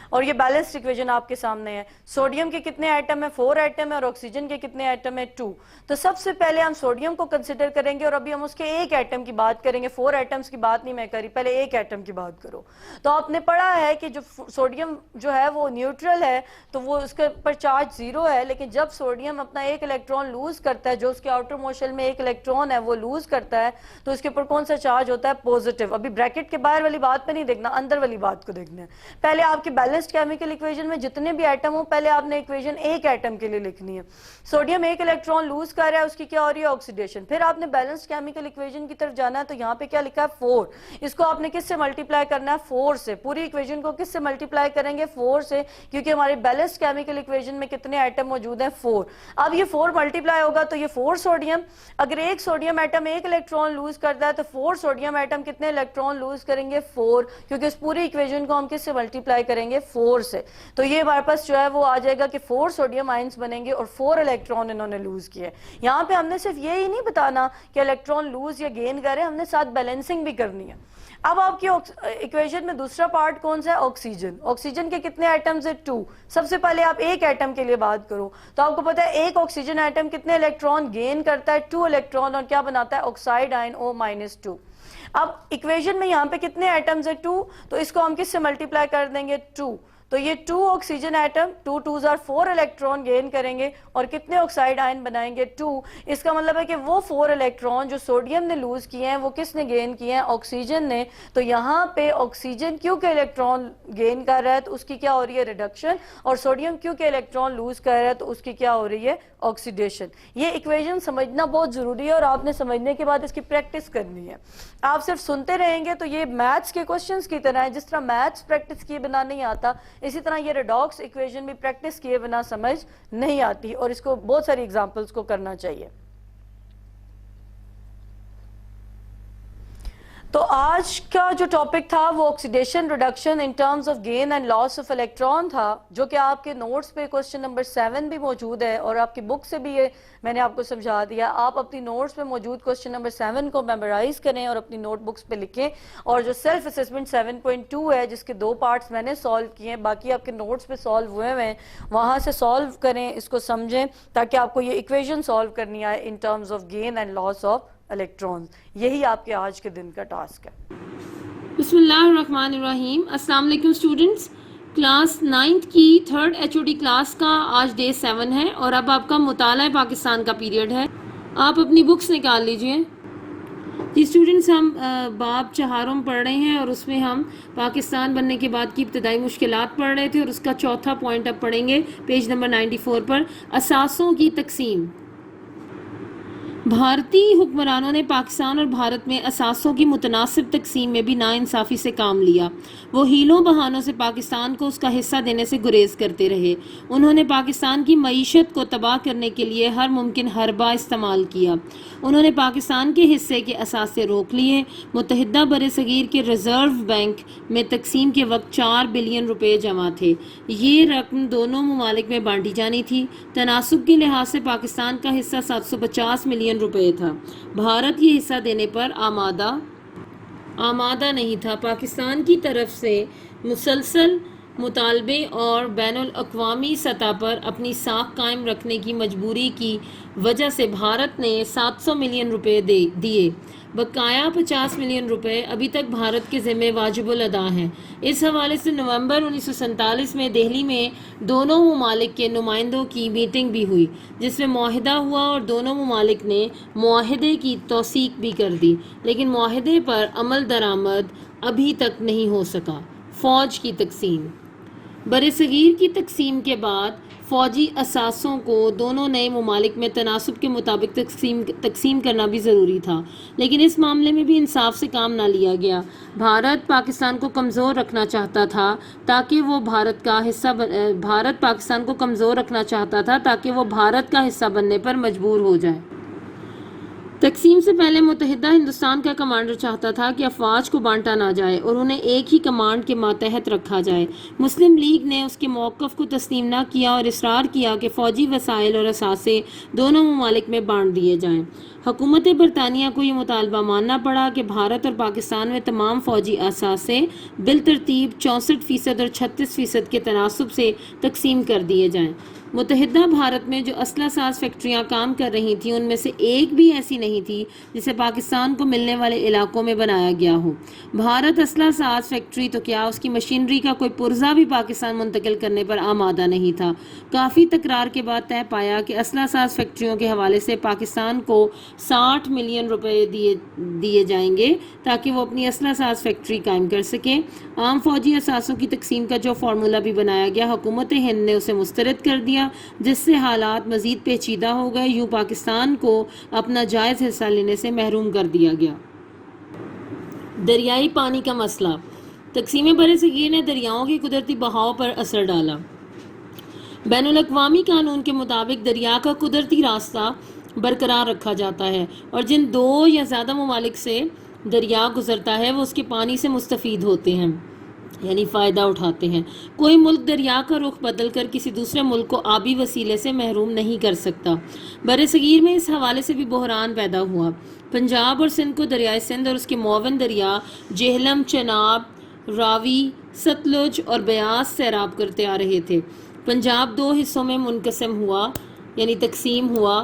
اور یہ بیلنسڈ ایکویژن آپ کے سامنے ہے. سوڈیم کے کتنے ایٹم ہیں, 4 ایٹم ہے, اور آکسیجن کے کتنے ایٹم ہیں, 2. تو سب سے پہلے ہم سوڈیم کو کنسیڈر کریں گے, اور ابھی ہم اس کے ایک ایٹم کی بات کریں گے. 4 ایٹمز کی بات نہیں میں کری, پہلے ایک ایٹم کی بات کرو. تو آپ نے پڑھا ہے کہ جو سوڈیم جو ہے وہ نیوٹرل ہے, تو وہ اس کے پر چارج 0 ہے, لیکن جب سوڈیم اپنا ایک الیکٹران لوز کرتا ہے, جو اس کے آؤٹر موسٹ شیل میں ایک الیکٹران ہے وہ لوز کرتا ہے, تو اس کے اوپر کون سا چارج ہوتا ہے, پوزیٹیو. ابھی بریکٹ کے باہر والی بات پہ نہیں دیکھنا, اندر والی بات کو دیکھنا ہے. پہلے آپ کے بیلنسڈ کیمیکل ایکویژن میں جتنے بھی ایٹم ہوں, پہلے آپ نے ایکویژن ایک ایٹم کے لیے لکھنی ہے. سوڈیم ایک الیکٹران لوز کر رہا ہے, اس کی کیا ہو رہی ہے, آکسیڈیشن. پھر آپ نے بیلنسڈ کیمیکل ایکویژن کی طرف جانا ہے, تو یہاں پہ کیا لکھا ہے, 4. اس کو آپ نے کس سے ملٹیپلائی کرنا ہے, 4 سے. پوری ایکویژن کو کس سے ملٹیپلائی کریں گے, 4 سے, کیونکہ ہمارے بیلنسڈ کیمیکل ایکویژن میں کتنے ایٹم موجود ہیں, 4. اب یہ 4 ملٹیپلائی ہوگا تو یہ 4 سوڈیم. اگر ایک سوڈیم ایٹم ایک الیکٹران لوز کرتا ہے تو 4 سوڈیم ایٹم کتنے الیکٹران لوز کریں گے, 4, کیونکہ اس پوری ایکویژن کو ہم کس سے ملٹیپلائی کریں گے, 4 سے. تو یہ ہمارے پاس جو ہے وہ آ جائے گا کہ 4 سوڈیم آئنس بنیں گے اور 4 الیکٹران انہوں نے لوز کیے. یہاں پہ ہم نے صرف یہی نہیں بتانا کہ الیکٹران لوز یا گین کریں, ہم نے ساتھ بیلنسنگ بھی کرنی ہے. اب آپ کی ایکویژن میں دوسرا پارٹ کون سا ہے, آکسیجن. آکسیجن کے کتنے ایٹمز ہیں, 2. سب سے پہلے آپ ایک ایٹم کے لیے بات کرو تو آپ کو پتا ہے ایک آکسیجن ایٹم کتنے الیکٹران گین کرتا ہے, 2 الیکٹران, اور کیا بناتا ہے, آکسائڈ آئن O-2. اب ایکویژن میں یہاں پہ کتنے ایٹمز ہیں, 2, تو اس کو ہم کس سے ملٹیپلائی کر دیں گے, 2. تو یہ 2 oxygen atom 2 2s are 4 electron gain کریں گے اور کتنے آکسائڈ آئن بنائیں گے, 2. اس کا مطلب ہے کہ وہ 4 الیکٹران جو سوڈیم نے لوز کیے ہیں وہ کس نے گین کیے ہیں, آکسیجن نے. تو یہاں پہ آکسیجن کیونکہ الیکٹران گین کر رہا ہے تو اس کی کیا ہو رہی ہے, ریڈکشن, اور سوڈیم کیونکہ الیکٹران لوز کر رہا ہے تو اس کی کیا ہو رہی ہے, آکسیڈیشن. یہ ایکویژن سمجھنا بہت ضروری ہے اور آپ نے سمجھنے کے بعد اس کی پریکٹس کرنی ہے. آپ صرف سنتے رہیں گے تو یہ میتھس کے کوسچنز کی طرح ہے, جس طرح میتھس پریکٹس کیے بنا نہیں آتا, اسی طرح یہ ریڈاکس ایکویژن بھی پریکٹس کیے بنا سمجھ نہیں آتی, اور اس کو بہت ساری ایگزامپلس کو کرنا چاہیے. تو آج کا جو ٹاپک تھا وہ oxidation reduction in terms of gain and loss of electron تھا, جو کہ آپ کے نوٹس پہ کوسچن نمبر 7 بھی موجود ہے, اور آپ کی بک سے بھی یہ میں نے آپ کو سمجھا دیا. آپ اپنی نوٹس پہ موجود کوسچن نمبر 7 کو میمورائز کریں اور اپنی نوٹ بکس پہ لکھیں, اور جو سیلف اسیسمنٹ 7.2 ہے جس کے 2 پارٹس میں نے سالو کیے ہیں, باقی آپ کے نوٹس پہ سالو ہوئے ہیں, وہاں سے سالو کریں, اس کو سمجھیں تاکہ آپ کو یہ ایکویژن سالو کرنی آئے in terms of gain and loss of electrons. یہی آپ کے آج کے دن کا ٹاسک ہے. بسم اللہ الرحمن الرحیم. السلام علیکم اسٹوڈنٹس. کلاس 9th کی 3rd HOD کلاس کا آج ڈے 7 ہے, اور اب آپ کا مطالعہ پاکستان کا پیریڈ ہے. آپ اپنی بکس نکال لیجئے. جی اسٹوڈنٹس، ہم باب 4 پڑھ رہے ہیں اور اس میں ہم پاکستان بننے کے بعد کی ابتدائی مشکلات پڑھ رہے تھے، اور اس کا چوتھا پوائنٹ اب پڑھیں گے پیج نمبر 94 پر، اثاثوں کی تقسیم. بھارتی حکمرانوں نے پاکستان اور بھارت میں اثاثوں کی متناسب تقسیم میں بھی ناانصافی سے کام لیا. وہ ہیلوں بہانوں سے پاکستان کو اس کا حصہ دینے سے گریز کرتے رہے. انہوں نے پاکستان کی معیشت کو تباہ کرنے کے لیے ہر ممکن حربہ استعمال کیا. انہوں نے پاکستان کے حصے کے اثاثے روک لیے. متحدہ برصغیر کے ریزرو بینک میں تقسیم کے وقت 4 بلین روپے جمع تھے. یہ رقم دونوں ممالک میں بانٹی جانی تھی. تناسب کے لحاظ سے پاکستان کا حصہ 750 ملین روپے تھا. بھارت یہ حصہ دینے پر آمادہ نہیں تھا. پاکستان کی طرف سے مسلسل مطالبے اور بین الاقوامی سطح پر اپنی ساکھ قائم رکھنے کی مجبوری کی وجہ سے بھارت نے 700 ملین روپے دیے. بقایا 50 ملین روپے ابھی تک بھارت کے ذمہ واجب الادا ہیں. اس حوالے سے نومبر 1947 میں دہلی میں دونوں ممالک کے نمائندوں کی میٹنگ بھی ہوئی، جس میں معاہدہ ہوا اور دونوں ممالک نے معاہدے کی توثیق بھی کر دی، لیکن معاہدے پر عمل درآمد ابھی تک نہیں ہو سکا. فوج کی تقسیم. برصغیر کی تقسیم کے بعد فوجی اثاثوں کو دونوں نئے ممالک میں تناسب کے مطابق تقسیم کرنا بھی ضروری تھا، لیکن اس معاملے میں بھی انصاف سے کام نہ لیا گیا. بھارت پاکستان کو کمزور رکھنا چاہتا تھا تاکہ وہ بھارت کا حصہ بننے پر مجبور ہو جائے. تقسیم سے پہلے متحدہ ہندوستان کا کمانڈر چاہتا تھا کہ افواج کو بانٹا نہ جائے اور انہیں ایک ہی کمانڈ کے ماتحت رکھا جائے. مسلم لیگ نے اس کے موقف کو تسلیم نہ کیا اور اصرار کیا کہ فوجی وسائل اور اثاثے دونوں ممالک میں بانٹ دیے جائیں. حکومت برطانیہ کو یہ مطالبہ ماننا پڑا کہ بھارت اور پاکستان میں تمام فوجی اثاثے بالترتیب 64% اور 36% کے تناسب سے تقسیم کر دیے جائیں. متحدہ بھارت میں جو اسلحہ ساز فیکٹریاں کام کر رہی تھیں ان میں سے ایک بھی ایسی نہیں تھی جسے پاکستان کو ملنے والے علاقوں میں بنایا گیا ہو. بھارت اسلحہ ساز فیکٹری تو کیا، اس کی مشینری کا کوئی پرزہ بھی پاکستان منتقل کرنے پر آمادہ نہیں تھا. کافی تکرار کے بعد طے پایا کہ اسلحہ ساز فیکٹریوں کے حوالے سے پاکستان کو 60 ملین روپے دیے جائیں گے تاکہ وہ اپنی اسلحہ ساز فیکٹری قائم کر سکیں. عام فوجی اثاثوں کی تقسیم کا جو فارمولہ بھی بنایا گیا، حکومت ہند نے اسے مسترد کر دیا، جس سے حالات مزید پیچیدہ ہو گئے. یوں پاکستان کو اپنا جائز حصہ لینے سے محروم کر دیا گیا. دریائی پانی کا مسئلہ. تقسیم برصغیر نے دریاؤں کے قدرتی بہاؤ پر اثر ڈالا. بین الاقوامی قانون کے مطابق دریا کا قدرتی راستہ برقرار رکھا جاتا ہے اور جن 2 یا زیادہ ممالک سے دریا گزرتا ہے وہ اس کے پانی سے مستفید ہوتے ہیں، یعنی فائدہ اٹھاتے ہیں. کوئی ملک دریا کا رخ بدل کر کسی دوسرے ملک کو آبی وسیلے سے محروم نہیں کر سکتا. برصغیر میں اس حوالے سے بھی بحران پیدا ہوا. پنجاب اور سندھ کو دریائے سندھ اور اس کے معاون دریا جہلم، چناب، راوی، ستلج اور بیاس سیراب کرتے آ رہے تھے. پنجاب 2 حصوں میں منقسم ہوا، یعنی تقسیم ہوا،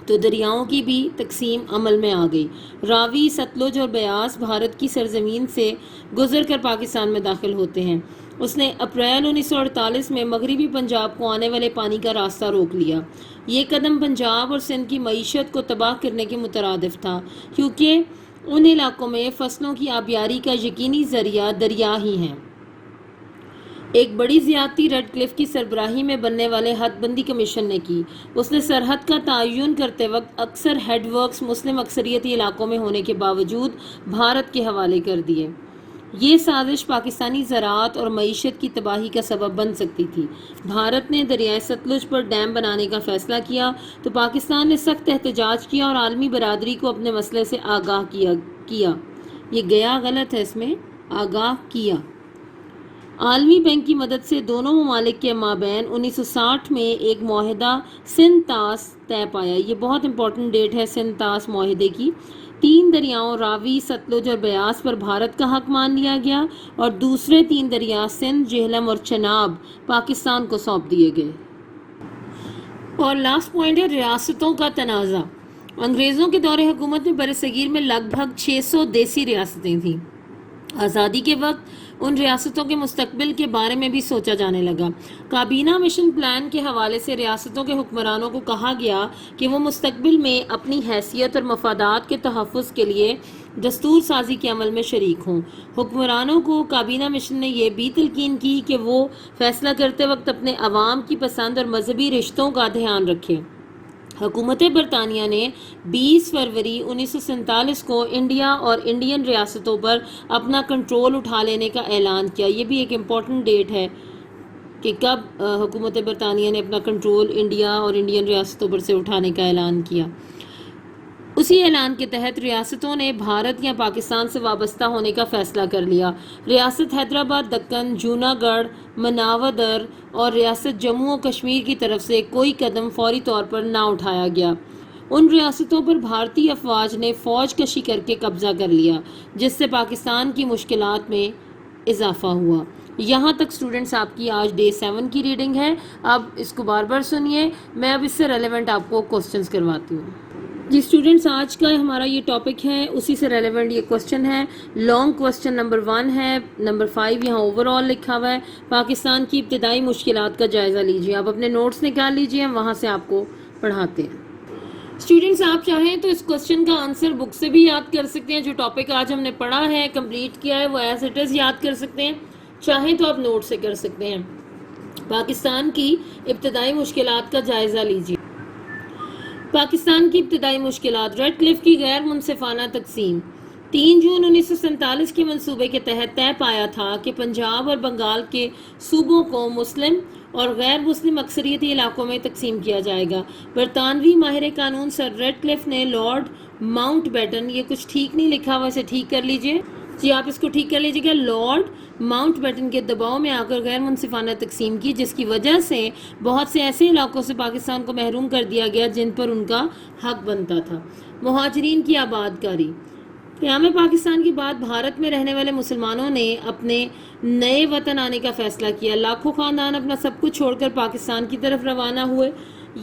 تو دریاؤں کی بھی تقسیم عمل میں آ گئی. راوی، ستلج اور بیاس بھارت کی سرزمین سے گزر کر پاکستان میں داخل ہوتے ہیں. اس نے اپریل 1948 میں مغربی پنجاب کو آنے والے پانی کا راستہ روک لیا. یہ قدم پنجاب اور سندھ کی معیشت کو تباہ کرنے کے مترادف تھا، کیونکہ ان علاقوں میں فصلوں کی آبیاری کا یقینی ذریعہ دریا ہی ہیں. ایک بڑی زیادتی ریڈ کلف کی سربراہی میں بننے والے حد بندی کمیشن نے کی. اس نے سرحد کا تعین کرتے وقت اکثر ہیڈ ورکس مسلم اکثریتی علاقوں میں ہونے کے باوجود بھارت کے حوالے کر دیے. یہ سازش پاکستانی زراعت اور معیشت کی تباہی کا سبب بن سکتی تھی. بھارت نے دریائے ستلج پر ڈیم بنانے کا فیصلہ کیا تو پاکستان نے سخت احتجاج کیا اور عالمی برادری کو اپنے مسئلے سے آگاہ کیا. یہ گیا غلط ہے، اس میں آگاہ کیا. عالمی بینک کی مدد سے دونوں ممالک کے مابین 1960 میں ایک معاہدہ سندھ طاس طے پایا. یہ بہت امپورٹنٹ ڈیٹ ہے سندھ طاس معاہدے کی. 3 دریاؤں راوی، ستلج اور بیاس پر بھارت کا حق مان لیا گیا اور دوسرے 3 دریا سندھ، جہلم اور چناب پاکستان کو سونپ دیے گئے. اور لاسٹ پوائنٹ ہے ریاستوں کا تنازع. انگریزوں کے دور حکومت میں برصغیر میں لگ بھگ 600 دیسی ریاستیں تھیں. آزادی کے وقت ان ریاستوں کے مستقبل کے بارے میں بھی سوچا جانے لگا۔ کابینہ مشن پلان کے حوالے سے ریاستوں کے حکمرانوں کو کہا گیا کہ وہ مستقبل میں اپنی حیثیت اور مفادات کے تحفظ کے لیے دستور سازی کے عمل میں شریک ہوں۔ حکمرانوں کو کابینہ مشن نے یہ بھی تلقین کی کہ وہ فیصلہ کرتے وقت اپنے عوام کی پسند اور مذہبی رشتوں کا دھیان رکھیں۔ حکومت برطانیہ نے 20 فروری 1947 کو انڈیا اور انڈین ریاستوں پر اپنا کنٹرول اٹھا لینے کا اعلان کیا۔ یہ بھی ایک امپورٹنٹ ڈیٹ ہے کہ کب حکومت برطانیہ نے اپنا کنٹرول انڈیا اور انڈین ریاستوں پر سے اٹھانے کا اعلان کیا۔ اسی اعلان کے تحت ریاستوں نے بھارت یا پاکستان سے وابستہ ہونے کا فیصلہ کر لیا۔ ریاست حیدرآباد، دکن، جونا گڑھ، مناودر اور ریاست جموں و کشمیر کی طرف سے کوئی قدم فوری طور پر نہ اٹھایا گیا۔ ان ریاستوں پر بھارتی افواج نے فوج کشی کر کے قبضہ کر لیا، جس سے پاکستان کی مشکلات میں اضافہ ہوا۔ یہاں تک اسٹوڈنٹس آپ کی آج ڈے 7 کی ریڈنگ ہے۔ اب اس کو بار بار سنیے، میں اب اس سے ریلیونٹ آپ کو کوسچنز کرواتی ہوں۔ جی اسٹوڈنٹس، آج کا ہمارا یہ ٹاپک ہے، اسی سے ریلیونٹ یہ کوسچن ہے۔ لانگ کوسچن نمبر 1 ہے، نمبر 5 یہاں اوور آل لکھا ہوا ہے۔ پاکستان کی ابتدائی مشکلات کا جائزہ لیجیے۔ آپ اپنے نوٹس نکال لیجیے، ہم وہاں سے آپ کو پڑھاتے ہیں۔ اسٹوڈنٹس، آپ چاہیں تو اس کوسچن کا آنسر بک سے بھی یاد کر سکتے ہیں۔ جو ٹاپک آج ہم نے پڑھا ہے، کمپلیٹ کیا ہے، وہ ایز اٹ از یاد کر سکتے ہیں۔ چاہیں تو آپ نوٹ سے کر سکتے ہیں۔ پاکستان کی ابتدائی مشکلات کا جائزہ لیجیے۔ پاکستان کی ابتدائی مشکلات: ریڈ کلف کی غیر منصفانہ تقسیم 3 جون 1947 کے منصوبے کے تحت طے پایا تھا کہ پنجاب اور بنگال کے صوبوں کو مسلم اور غیر مسلم اکثریتی علاقوں میں تقسیم کیا جائے گا۔ برطانوی ماہر قانون سر ریڈ کلف نے لارڈ ماؤنٹ بیٹن، یہ کچھ ٹھیک نہیں لکھا ہوا، اسے ٹھیک کر لیجئے جی، آپ اس کو ٹھیک کر لیجئے گا، لارڈ ماؤنٹ بیٹن کے دباؤ میں آ کر غیر منصفانہ تقسیم کی، جس کی وجہ سے بہت سے ایسے علاقوں سے پاکستان کو محروم کر دیا گیا جن پر ان کا حق بنتا تھا۔ مہاجرین کی آباد کاری: قیام پاکستان کے بعد بھارت میں رہنے والے مسلمانوں نے اپنے نئے وطن آنے کا فیصلہ کیا۔ لاکھوں خاندان اپنا سب کچھ چھوڑ کر پاکستان کی طرف روانہ ہوئے۔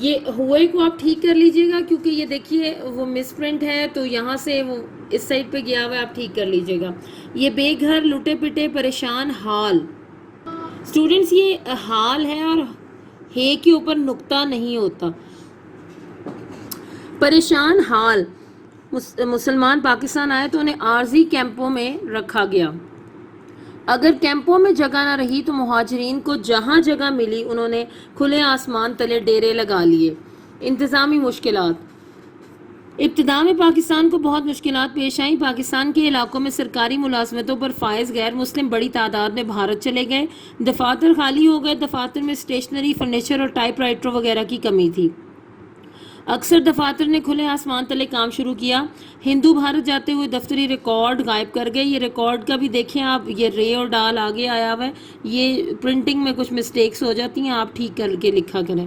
یہ ہوئے کو آپ ٹھیک کر لیجئے گا، کیونکہ یہ دیکھیے وہ مس پرنٹ ہے، تو یہاں سے وہ اس سائڈ پہ گیا ہوا ہے، آپ ٹھیک کر لیجئے گا۔ یہ بے گھر، لٹے پٹے، پریشان حال۔ اسٹوڈنٹس، یہ حال ہے اور ہے کے اوپر نقطہ نہیں ہوتا۔ پریشان حال مسلمان پاکستان آئے تو انہیں عارضی کیمپوں میں رکھا گیا۔ اگر کیمپوں میں جگہ نہ رہی تو مہاجرین کو جہاں جگہ ملی انہوں نے کھلے آسمان تلے ڈیرے لگا لیے۔ انتظامی مشکلات: ابتدا میں پاکستان کو بہت مشکلات پیش آئیں۔ پاکستان کے علاقوں میں سرکاری ملازمتوں پر فائز غیر مسلم بڑی تعداد میں بھارت چلے گئے۔ دفاتر خالی ہو گئے۔ دفاتر میں اسٹیشنری، فرنیچر اور ٹائپ رائٹر وغیرہ کی کمی تھی۔ اکثر دفاتر نے کھلے آسمان تلے کام شروع کیا۔ ہندو بھارت جاتے ہوئے دفتری ریکارڈ غائب کر گئے۔ یہ ریکارڈ کا بھی دیکھیں آپ، یہ رے اور ڈال آگے آیا ہوا ہے، یہ پرنٹنگ میں کچھ مسٹیکس ہو جاتی ہیں، آپ ٹھیک کر کے لکھا کریں۔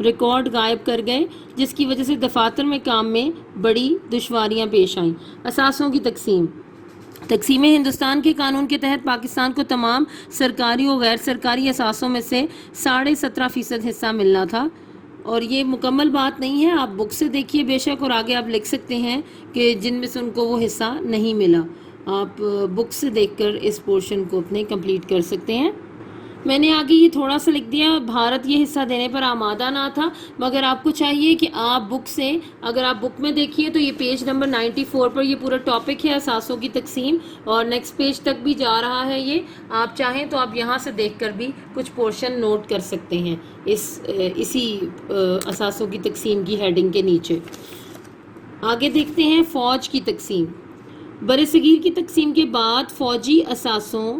ریکارڈ غائب کر گئے، جس کی وجہ سے دفاتر میں کام میں بڑی دشواریاں پیش آئیں۔ اثاثوں کی تقسیم ہندوستان کے قانون کے تحت پاکستان کو تمام سرکاری اور غیر سرکاری اثاثوں میں سے 17.5% حصہ ملنا تھا، اور یہ مکمل بات نہیں ہے، آپ بک سے دیکھیے بے شک، اور آگے آپ لکھ سکتے ہیں کہ جن میں سے ان کو وہ حصہ نہیں ملا۔ آپ بک سے دیکھ کر اس پورشن کو اپنے کمپلیٹ کر سکتے ہیں۔ میں نے آگے یہ تھوڑا سا لکھ دیا، بھارت یہ حصہ دینے پر آمادہ نہ تھا، مگر آپ کو چاہیے کہ آپ بک سے، اگر آپ بک میں دیکھیے تو یہ پیج نمبر 94 پر یہ پورا ٹاپک ہے اثاثوں کی تقسیم، اور نیکسٹ پیج تک بھی جا رہا ہے یہ، آپ چاہیں تو آپ یہاں سے دیکھ کر بھی کچھ پورشن نوٹ کر سکتے ہیں اسی اثاثوں کی تقسیم کی ہیڈنگ کے نیچے۔ آگے دیکھتے ہیں فوج کی تقسیم۔ برصغیر کی تقسیم کے بعد فوجی اثاثوں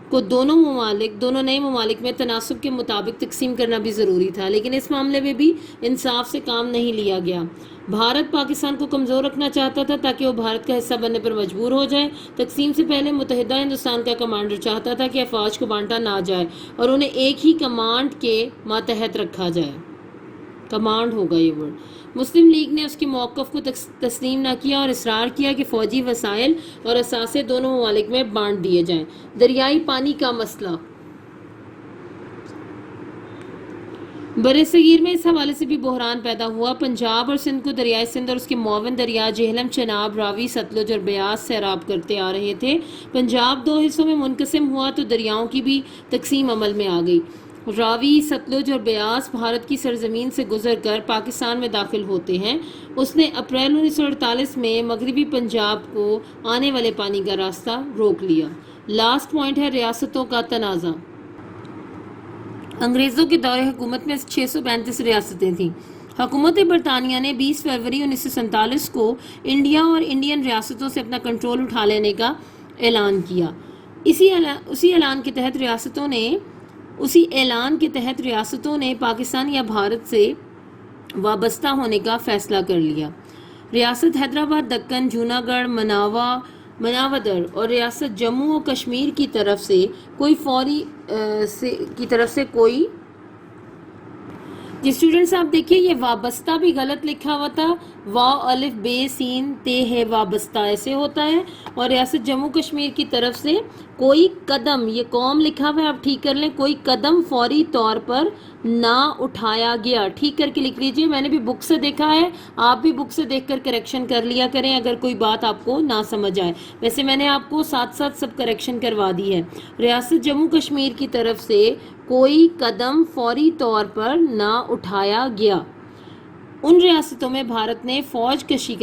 کو دونوں نئے ممالک میں تناسب کے مطابق تقسیم کرنا بھی ضروری تھا، لیکن اس معاملے میں بھی انصاف سے کام نہیں لیا گیا۔ بھارت پاکستان کو کمزور رکھنا چاہتا تھا تاکہ وہ بھارت کا حصہ بننے پر مجبور ہو جائے۔ تقسیم سے پہلے متحدہ ہندوستان کا کمانڈر چاہتا تھا کہ افواج کو بانٹا نہ جائے اور انہیں ایک ہی کمانڈ کے ماتحت رکھا جائے۔ کمانڈ ہوگا یہ ورڈ۔ مسلم لیگ نے اس کے موقف کو تسلیم نہ کیا اور اصرار کیا کہ فوجی وسائل اور اثاثے دونوں ممالک میں بانٹ دیے جائیں۔ دریائی پانی کا مسئلہ: برصغیر میں اس حوالے سے بھی بحران پیدا ہوا. پنجاب اور سندھ کو دریائے سندھ اور اس کے معاون دریا جہلم، چناب، راوی، ستلج اور بیاس سیراب کرتے آ رہے تھے. پنجاب 2 حصوں میں منقسم ہوا تو دریاؤں کی بھی تقسیم عمل میں آ گئی. راوی، ستلج اور بیاس بھارت کی سرزمین سے گزر کر پاکستان میں داخل ہوتے ہیں. اس نے اپریل 1948 میں مغربی پنجاب کو آنے والے پانی کا راستہ روک لیا. لاسٹ پوائنٹ ہے ریاستوں کا تنازع. انگریزوں کے دور حکومت میں 635 ریاستیں تھیں. حکومت برطانیہ نے 20 فروری 1947 کو انڈیا اور انڈین ریاستوں سے اپنا کنٹرول اٹھا لینے کا اعلان کیا. اسی اعلان کے تحت ریاستوں نے پاکستان یا بھارت سے وابستہ ہونے کا فیصلہ کر لیا. ریاست حیدرآباد، دکن، جونا گڑھ، مناودر اور ریاست جموں و کشمیر کی طرف سے کوئی جی اسٹوڈنٹس آپ دیکھیے یہ وابستہ بھی غلط لکھا ہوا تھا. واو الف بے سین تے ہے وابستہ ایسے ہوتا ہے. اور ریاست جموں کشمیر کی طرف سے کوئی قدم، یہ قوم لکھا ہوا ہے آپ ٹھیک کر لیں، کوئی قدم فوری طور پر نہ اٹھایا گیا. ٹھیک کر کے لکھ لیجئے. میں نے بھی بک سے دیکھا ہے، آپ بھی بک سے دیکھ کر کریکشن کر لیا کریں اگر کوئی بات آپ کو نہ سمجھ آئے. ویسے میں نے آپ کو ساتھ ساتھ سب کریکشن کروا دی ہے. ریاست جموں کشمیر کی طرف سے کوئی قدم فوری طور پر نہ اٹھایا گیا. ان ریاستوں میں بھارت نے فوج کشی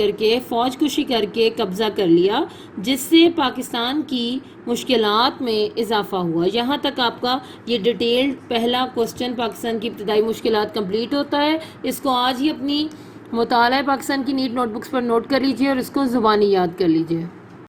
کر کے قبضہ کر لیا جس سے پاکستان کی مشکلات میں اضافہ ہوا. یہاں تک آپ کا یہ ڈیٹیلڈ پہلا کوسچن پاکستان کی ابتدائی مشکلات کمپلیٹ ہوتا ہے. اس کو آج ہی اپنی مطالعہ پاکستان کی نیٹ نوٹ بکس پر نوٹ کر لیجئے اور اس کو زبانی یاد کر لیجئے.